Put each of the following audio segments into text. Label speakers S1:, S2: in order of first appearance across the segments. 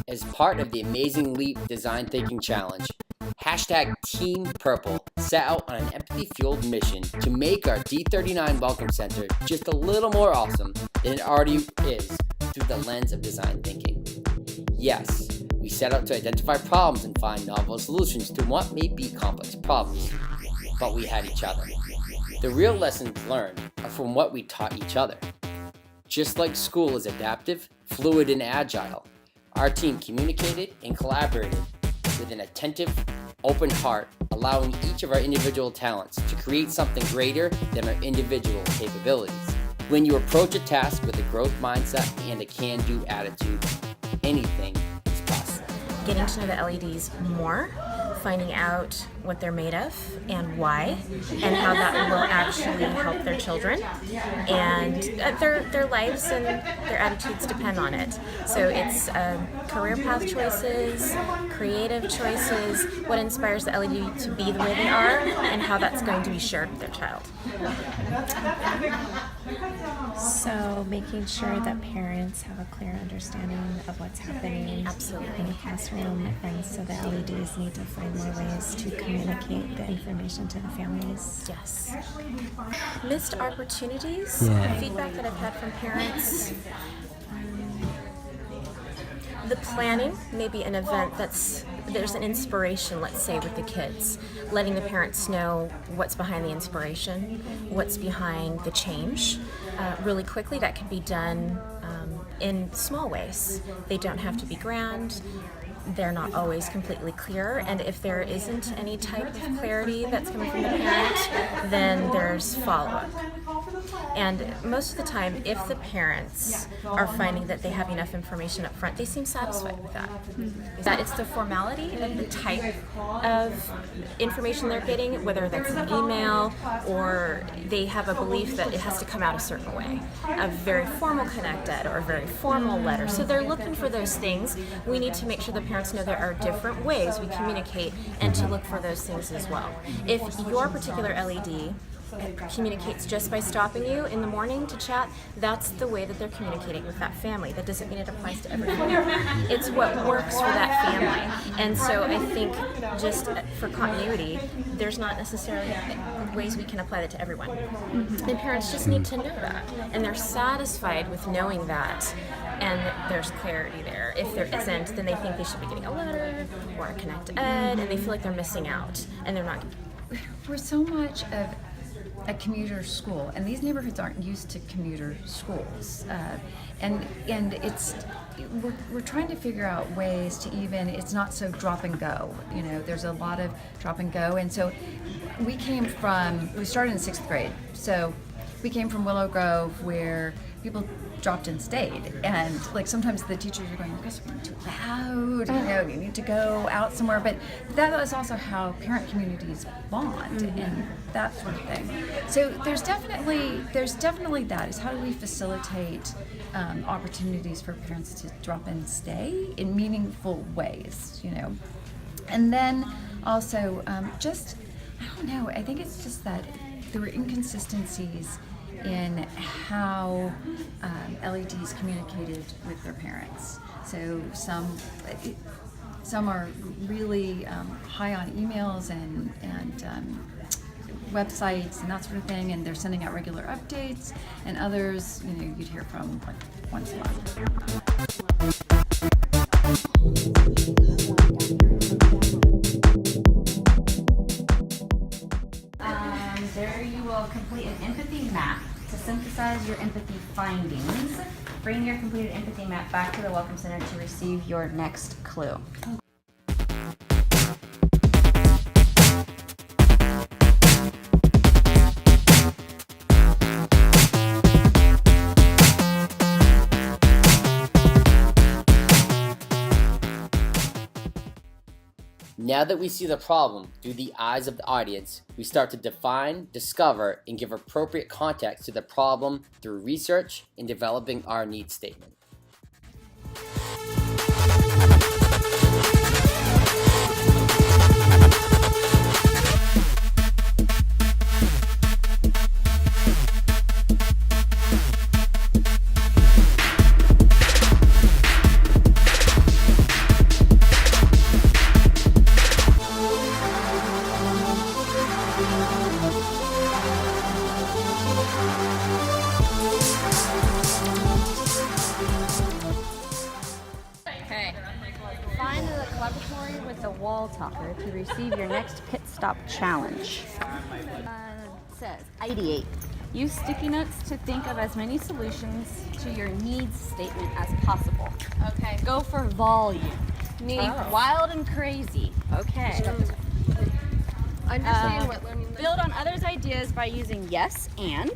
S1: As part of the Amazing Leap Design Thinking Challenge, hashtag Team Purple set out on an empathy-fueled mission to make our D39 Welcome Center just a little more awesome than it already is through the lens of design thinking. Yes, we set out to identify problems and find novel solutions to what may be complex problems, but we had each other. The real lessons learned are from what we taught each other. Just like school is adaptive, fluid, and agile, our team communicated and collaborated with an attentive, open heart, allowing each of our individual talents to create something greater than our individual capabilities. When you approach a task with a growth mindset and a can-do attitude, anything is possible.
S2: Getting to know the LEDs more, finding out what they're made of and why, and how that will actually help their children, and their lives and their attitudes depend on it. So it's career path choices, creative choices, what inspires the LED to be the way they are, and how that's going to be shared with their child.
S3: So making sure that parents have a clear understanding of what's happening
S2: Absolutely.
S3: in the classroom, and so the LEDs need to find more ways to communicate the information to the families.
S2: Yes. Missed opportunities, feedback that I've had from parents. The planning, maybe an event there's an inspiration, let's say, with the kids, letting the parents know what's behind the inspiration, what's behind the change. Really quickly, that can be done in small ways. They don't have to be grand. They're not always completely clear, and if there isn't any type of clarity that's coming from the parent, then there's follow-up. And most of the time, if the parents are finding that they have enough information up front, they seem satisfied with that. That it's the formality of the type of information they're getting, whether that's an email or they have a belief that it has to come out a certain way, a very formal Connect Ed or a very formal letter. So they're looking for those things. We need to make sure the parents know there are different ways we communicate and to look for those things as well. If your particular LED communicates just by stopping you in the morning to chat, that's the way that they're communicating with that family. That doesn't mean it applies to everyone. It's what works for that family. And so I think just for continuity, there's not necessarily ways we can apply that to everyone. And parents just need to know that. And they're satisfied with knowing that. And there's clarity there. If there isn't, then they think they should be getting a letter or a Connect Ed, and they feel like they're missing out, and they're not.
S4: We're so much of a commuter school, and these neighborhoods aren't used to commuter schools, and it's we're trying to figure out ways to even, it's not so drop and go. You know, there's a lot of drop and go, and so we started in 6th grade, so we came from Willow Grove where people dropped and stayed, and like sometimes the teachers are going, you guys are being too loud, you know, you need to go out somewhere, but that is also how parent communities bond and that sort of thing. So there's definitely that is, how do we facilitate opportunities for parents to drop and stay in meaningful ways, you know. And then also I don't know, I think it's just that there were inconsistencies in how LEDs communicated with their parents. So some are really high on emails and websites and that sort of thing, and they're sending out regular updates, and others, you know, you'd hear from like once a month.
S5: There you will complete an empathy map to synthesize your empathy findings. Bring your completed empathy map back to the Welcome Center to receive your next clue.
S1: Now that we see the problem through the eyes of the audience, we start to define, discover, and give appropriate context to the problem through research and developing our needs statement.
S5: with the wall talker to receive your next pit stop challenge. It says, ideate. Use sticky notes to think of as many solutions to your needs statement as possible.
S2: Okay.
S5: Go for volume, meaning wild and crazy. Okay.
S2: Understand what learning looks
S5: Build on others' ideas by using yes and.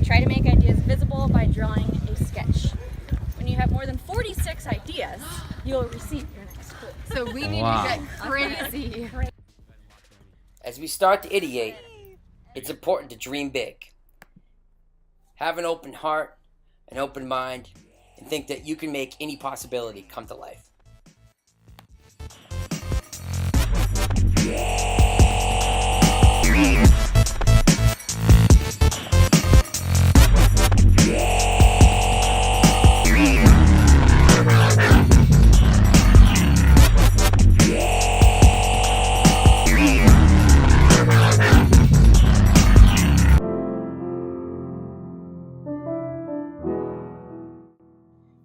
S5: Try to make ideas visible by drawing a sketch. When you have more than 46 ideas, you'll receive your next clue.
S2: So we need to get crazy.
S1: As we start to ideate, it's important to dream big. Have an open heart, an open mind, and think that you can make any possibility come to life.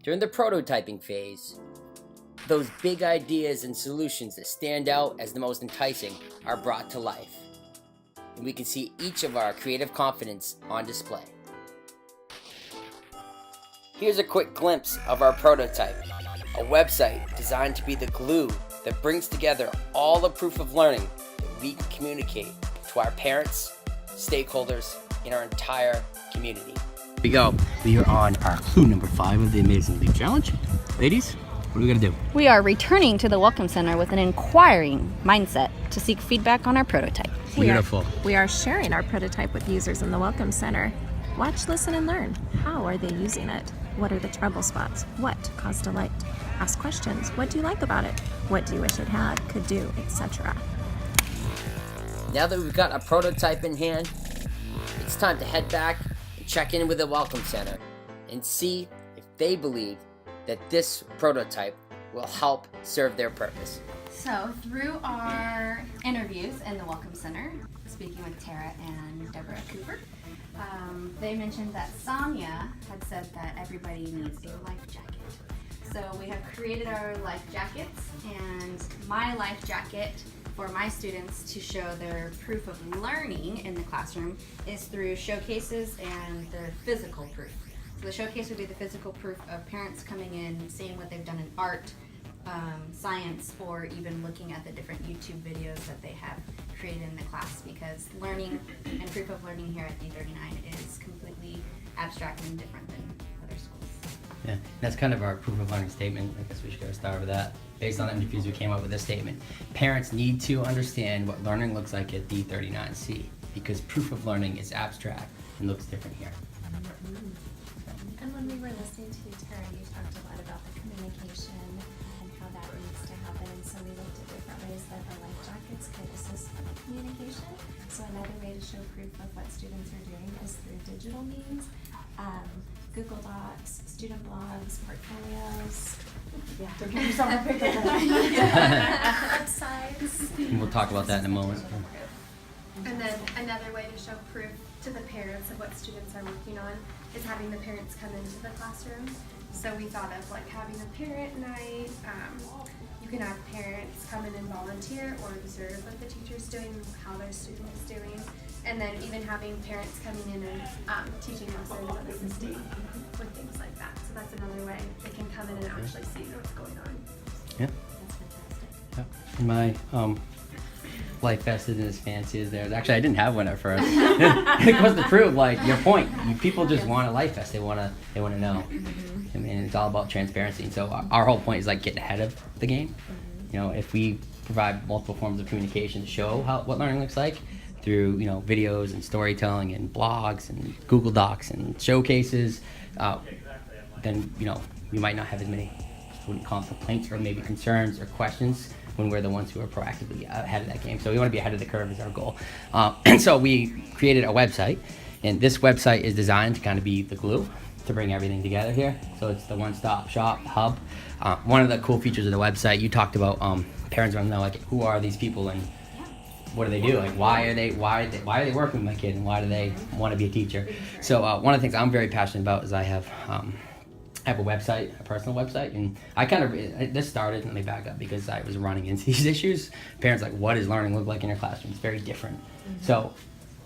S1: During the prototyping phase, those big ideas and solutions that stand out as the most enticing are brought to life. And we can see each of our creative confidence on display. Here's a quick glimpse of our prototype, a website designed to be the glue that brings together all the proof of learning that we can communicate to our parents, stakeholders, and our entire community. Here we go. We are on our clue number 5 of the Amazing Leap Challenge. Ladies, what are we going to do?
S5: We are returning to the Welcome Center with an inquiring mindset to seek feedback on our prototype.
S1: Beautiful.
S3: We are sharing our prototype with users in the Welcome Center. Watch, listen, and learn. How are they using it? What are the trouble spots? What caused delight? Ask questions. What do you like about it? What do you wish it had, could do, etc.?
S1: Now that we've got a prototype in hand, it's time to head back and check in with the Welcome Center and see if they believe that this prototype will help serve their purpose.
S6: So through our interviews in the Welcome Center, speaking with Tara and Deborah Cooper, they mentioned that Sonia had said that everybody needs a life jacket. So we have created our life jackets, and my life jacket for my students to show their proof of learning in the classroom is through showcases and their physical proof. So the showcase would be the physical proof of parents coming in, seeing what they've done in art, science, or even looking at the different YouTube videos that they have created in the class, because learning and proof of learning here at D39 is completely abstract and different than other schools.
S7: Yeah, that's kind of our proof of learning statement. I guess we should go start with that. Based on the interviews, we came up with this statement. Parents need to understand what learning looks like at D39C, because proof of learning is abstract and looks different here.
S3: And when we were listening to you, Tara, you talked a lot about the communication and how that needs to happen. And so we looked at different ways that the life jackets could assist with the communication. So another way to show proof of what students are doing is through digital means, Google Docs, student blogs, portfolios. Yeah, don't give yourself a picture. Websites.
S7: And we'll talk about that in a moment.
S8: And then another way to show proof to the parents of what students are working on is having the parents come into the classroom. So we thought of like having a parent night. You can have parents come in and volunteer or observe what the teacher's doing, how their student is doing, and then even having parents coming in and teaching lessons and assisting with things like that. So that's another way they can come in and actually see what's going on.
S7: Yeah. Yeah. And my life vested in as fancy as theirs. Actually, I didn't have one at first. It goes to prove, like, your point. People just want a life vest. They want to know. I mean, it's all about transparency. So our whole point is like getting ahead of the game. You know, if we provide multiple forms of communication to show what learning looks like through, you know, videos and storytelling and blogs and Google Docs and showcases, then, you know, we might not have as many, I wouldn't call them complaints, or maybe concerns or questions when we're the ones who are proactively ahead of that game. So we want to be ahead of the curve is our goal. And so we created a website, and this website is designed to kind of be the glue to bring everything together here. So it's the one-stop shop hub. One of the cool features of the website, you talked about parents want to know, like, who are these people and what do they do? Like, why are they working with my kid, and why do they want to be a teacher? So one of the things I'm very passionate about is I have I have a website, a personal website, and I kind of, this started, let me back up, because I was running into these issues. Parents like, what does learning look like in your classroom? It's very different. So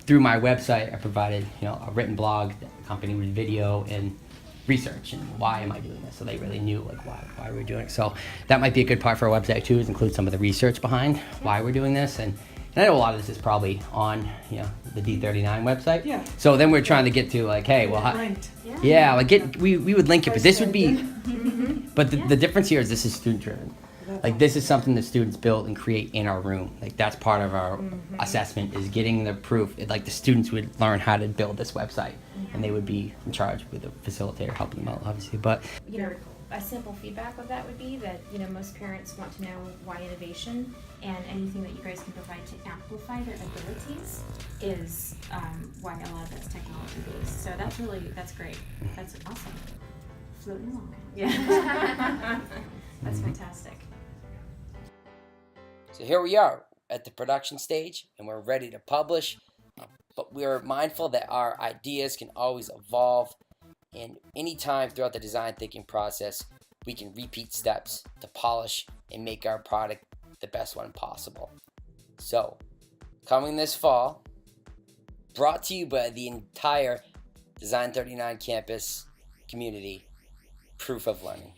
S7: through my website, I provided, a written blog that accompanied with video and research and why am I doing this, so they really knew like why we're doing it. So that might be a good part for our website too, is include some of the research behind why we're doing this. And I know a lot of this is probably on the D39 website.
S9: Yeah.
S7: So then we're trying to get to like, hey, well,
S9: Ranked.
S7: we would link it, but this would be, but the difference here is this is student driven. Like this is something that students build and create in our room. Like that's part of our assessment, is getting the proof. Like the students would learn how to build this website, and they would be in charge with a facilitator helping them out, obviously. But
S2: A simple feedback of that would be that, most parents want to know why innovation, and anything that you guys can provide to amplify their abilities is why a lot of that's technology based. So that's great. That's awesome. Floating along. Yeah. That's fantastic.
S1: So here we are at the production stage, and we're ready to publish, but we are mindful that our ideas can always evolve, and anytime throughout the design thinking process, we can repeat steps to polish and make our product the best one possible. So, coming this fall, brought to you by the entire Design 39 campus community, Proof of Learning.